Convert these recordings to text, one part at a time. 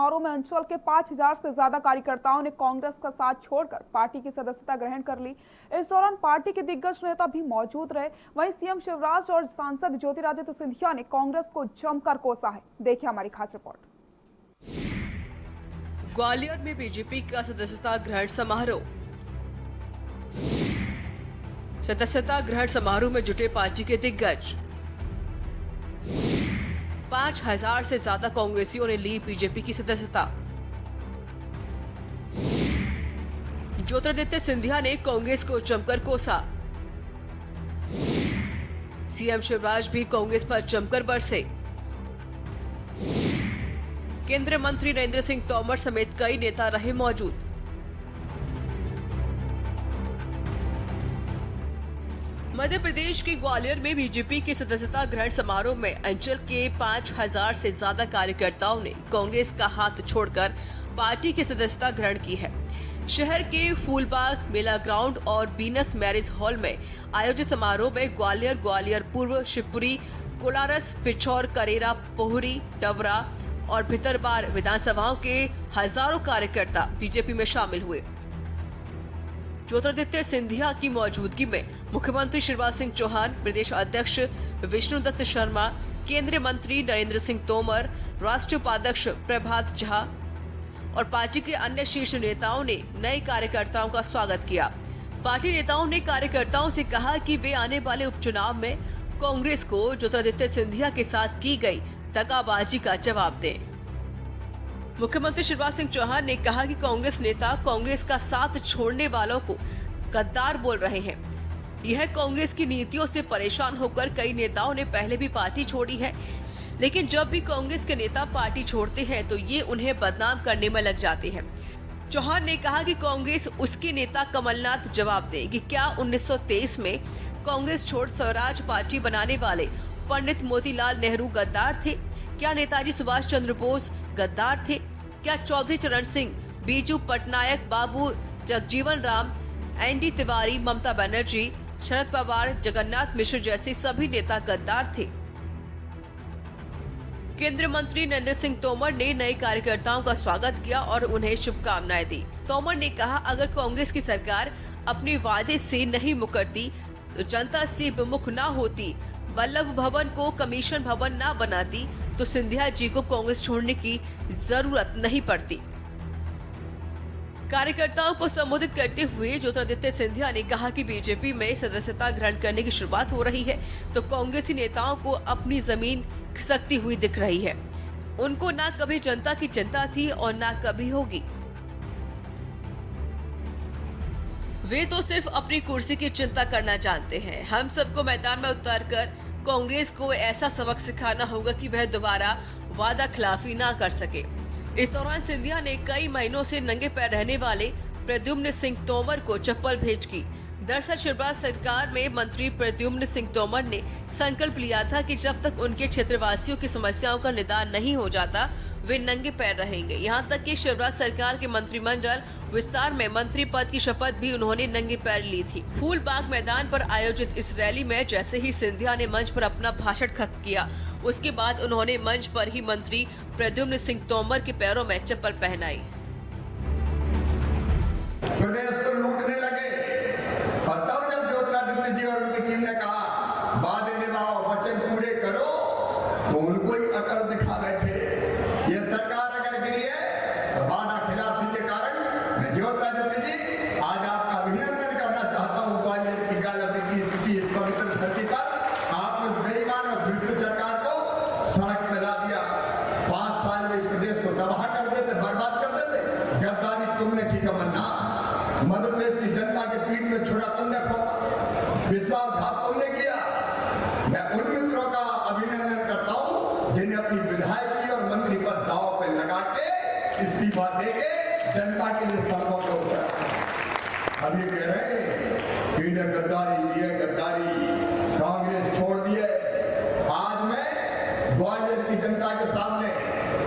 समारोह में अंचल के 5000 से ज्यादा कार्यकर्ताओं ने कांग्रेस का साथ छोड़कर पार्टी की सदस्यता ग्रहण कर ली। इस दौरान पार्टी के दिग्गज नेता भी मौजूद रहे। वहीं सीएम शिवराज और सांसद ज्योतिरादित्य सिंधिया ने कांग्रेस को जमकर कोसा है। देखिए हमारी खास रिपोर्ट। ग्वालियर में बीजेपी का सदस्यता ग्रहण समारोह। सदस्यता ग्रहण समारोह में जुटे पार्टी के दिग्गज। 5000 से ज्यादा कांग्रेसियों ने ली बीजेपी की सदस्यता। ज्योतिरादित्य सिंधिया ने कांग्रेस को जमकर कोसा। सीएम शिवराज भी कांग्रेस पर जमकर बरसे। केंद्रीय मंत्री नरेंद्र सिंह तोमर समेत कई नेता रहे मौजूद। मध्य प्रदेश के ग्वालियर में बीजेपी के सदस्यता ग्रहण समारोह में अंचल के 5000 से ज्यादा कार्यकर्ताओं ने कांग्रेस का हाथ छोड़कर पार्टी की सदस्यता ग्रहण की है। शहर के फूलबाग मेला ग्राउंड और बीनस मैरिज हॉल में आयोजित समारोह में ग्वालियर पूर्व, शिवपुरी, कोलारस, पिछौर, करेरा, पोहरी, डबरा और भितरबार विधानसभाओं के हजारों कार्यकर्ता बीजेपी में शामिल हुए। ज्योतिरादित्य सिंधिया की मौजूदगी में मुख्यमंत्री शिवराज सिंह चौहान, प्रदेश अध्यक्ष विष्णुदत्त शर्मा, केंद्रीय मंत्री नरेंद्र सिंह तोमर, राष्ट्रीय उपाध्यक्ष प्रभात झा और पार्टी के अन्य शीर्ष नेताओं ने नए कार्यकर्ताओं का स्वागत किया। पार्टी नेताओं ने कार्यकर्ताओं से कहा कि वे आने वाले उपचुनाव में कांग्रेस को ज्योतिरादित्य सिंधिया के साथ की गई दगाबाजी का जवाब दें। मुख्यमंत्री शिवराज सिंह चौहान ने कहा कि कांग्रेस नेता कांग्रेस का साथ छोड़ने वालों को गद्दार बोल रहे हैं। यह कांग्रेस की नीतियों से परेशान होकर कई नेताओं ने पहले भी पार्टी छोड़ी है, लेकिन जब भी कांग्रेस के नेता पार्टी छोड़ते हैं तो ये उन्हें बदनाम करने में लग जाते हैं। चौहान ने कहा कि कांग्रेस उसके नेता कमलनाथ जवाब दें कि क्या 1923 में कांग्रेस छोड़ स्वराज पार्टी बनाने वाले पंडित मोतीलाल नेहरू गद्दार थे? क्या नेताजी सुभाष चंद्र बोस गद्दार थे? क्या चौधरी चरण सिंह, बीजू पटनायक, बाबू जगजीवन राम, एनडी तिवारी, ममता बनर्जी, शरद पवार, जगन्नाथ मिश्र जैसे सभी नेता गद्दार थे? केंद्रीय मंत्री नरेंद्र सिंह तोमर ने नए कार्यकर्ताओं का स्वागत किया और उन्हें शुभकामनाएं दी। तोमर ने कहा, अगर कांग्रेस की सरकार अपने वादे से नहीं मुकरती तो जनता से विमुख न होती, वल्लभ भवन को कमीशन भवन न बनाती तो सिंधिया जी को कांग्रेस छोड़ने की जरूरत नहीं पड़ती। कार्यकर्ताओं को संबोधित करते हुए ज्योतिरादित्य सिंधिया ने कहा कि बीजेपी में सदस्यता ग्रहण करने की शुरुआत हो रही है तो कांग्रेसी नेताओं को अपनी जमीन खिसकती हुई दिख रही है। उनको ना कभी जनता की चिंता थी और ना कभी होगी। वे तो सिर्फ अपनी कुर्सी की चिंता करना जानते हैं। हम सबको मैदान में उतारकर कांग्रेस को ऐसा सबक सिखाना होगा कि वह दोबारा वादा खिलाफी ना कर सके। इस दौरान सिंधिया ने कई महीनों से नंगे पैर रहने वाले प्रद्युम्न सिंह तोमर को चप्पल भेंट की। दरअसल शिवराज सरकार में मंत्री प्रद्युम्न सिंह तोमर ने संकल्प लिया था कि जब तक उनके क्षेत्रवासियों की समस्याओं का निदान नहीं हो जाता वे नंगे पैर रहेंगे। यहाँ तक कि शिवराज सरकार के मंत्रिमंडल विस्तार में मंत्री पद की शपथ भी उन्होंने नंगे पैर ली थी। फूलबाग मैदान पर आयोजित इस रैली में जैसे ही सिंधिया ने मंच पर अपना भाषण खत्म किया, उसके बाद उन्होंने मंच पर ही मंत्री प्रद्युम्न सिंह तोमर के पैरों में चप्पल पहनाई। प्रदेश को लूटने लगे और तब जब ज्योतिरादित्य जी और उनकी टीम ने कहा वादे निभाओ, वचन पूरे करो, तो उनको ही अकड़ दिखा बैठे। ये सरकार अगर गिरी है तो वादा खिलाफी के कारण मैं ज्योतिरादित्य जी आज आपका अभिनंदन करना चाहता हूँ। ग्वालियर की गालवी की इस पवित्र धरती पर आपने उस बेईमान और झूठी सरकार को सड़क पे ला दिया। 5 साल में प्रदेश को तबाह कर देते, बर्बाद कर देते। गद्दारी तुमने की कमलनाथ, मध्य प्रदेश की जनता के पीठ में छोड़ा तुमने खोपा, विश्वासघात तुमने किया। मैं उन मित्रों का अभिनंदन करता हूँ जिन्हें अपनी विधायकी और मंत्री पद दांव पे लगा के इस्तीफा देके जनता के लिए संभव हो गया। अब ये कह रहे हैं कि इन्हें गद्दारी की है, गद्दारी, कांग्रेस छोड़ दी है। आज मैं ग्वालियर की जनता के सामने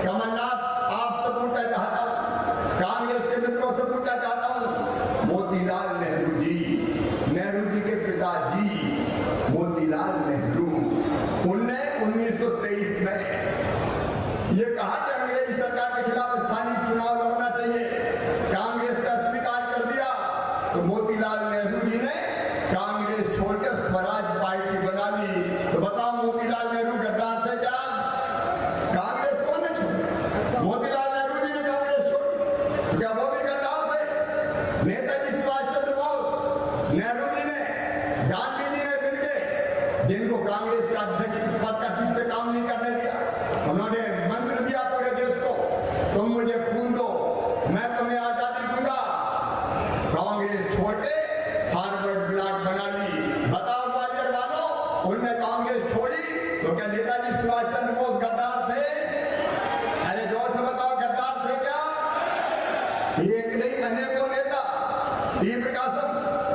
कमलनाथ आपसे पूछना चाहता हूँ, कांग्रेस के मित्रों से पूछना चाहता हूँ, मोतीलाल नेहरू जी के पिताजी मोतीलाल नेहरू, उनने 1923 में ये कहा कि अंग्रेजी सरकार के खिलाफ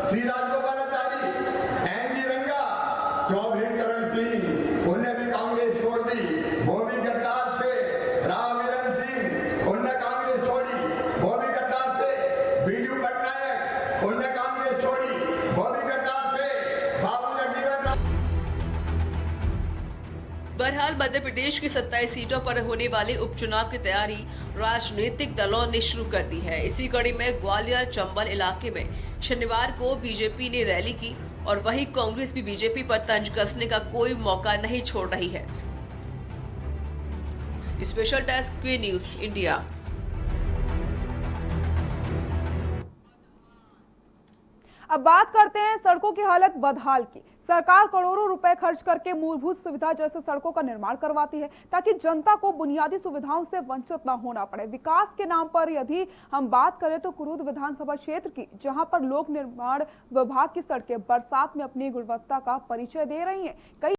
श्री राजगोपालाचारी, एन जी रंगा, चौधरी चरण सिंह, उन्हें भी कांग्रेस छोड़ दी, वो भी गद्दार थे। राम वीरन सिंह, उन्हें कांग्रेस छोड़ी, वो भी गद्दार थे। बीजू पटनायक, उन्हें कांग्रेस छोड़ी, वो भी गद्दार थे। बाबू जगजीवन राम। बहरहाल मध्य प्रदेश की 27 सीटों पर होने वाले उपचुनाव की तैयारी राजनीतिक दलों ने शुरू कर दी है। इसी कड़ी में ग्वालियर चंबल इलाके में शनिवार को बीजेपी ने रैली की और वहीं कांग्रेस भी बीजेपी पर तंज कसने का कोई मौका नहीं छोड़ रही है। स्पेशल डेस्क के न्यूज इंडिया। अब बात करते हैं सड़कों की हालत बदहाल की। सरकार करोड़ों रुपए खर्च करके मूलभूत सुविधा जैसे सड़कों का निर्माण करवाती है ताकि जनता को बुनियादी सुविधाओं से वंचित न होना पड़े। विकास के नाम पर यदि हम बात करें तो कुरूद विधानसभा क्षेत्र की, जहां पर लोक निर्माण विभाग की सड़कें बरसात में अपनी गुणवत्ता का परिचय दे रही हैं। कई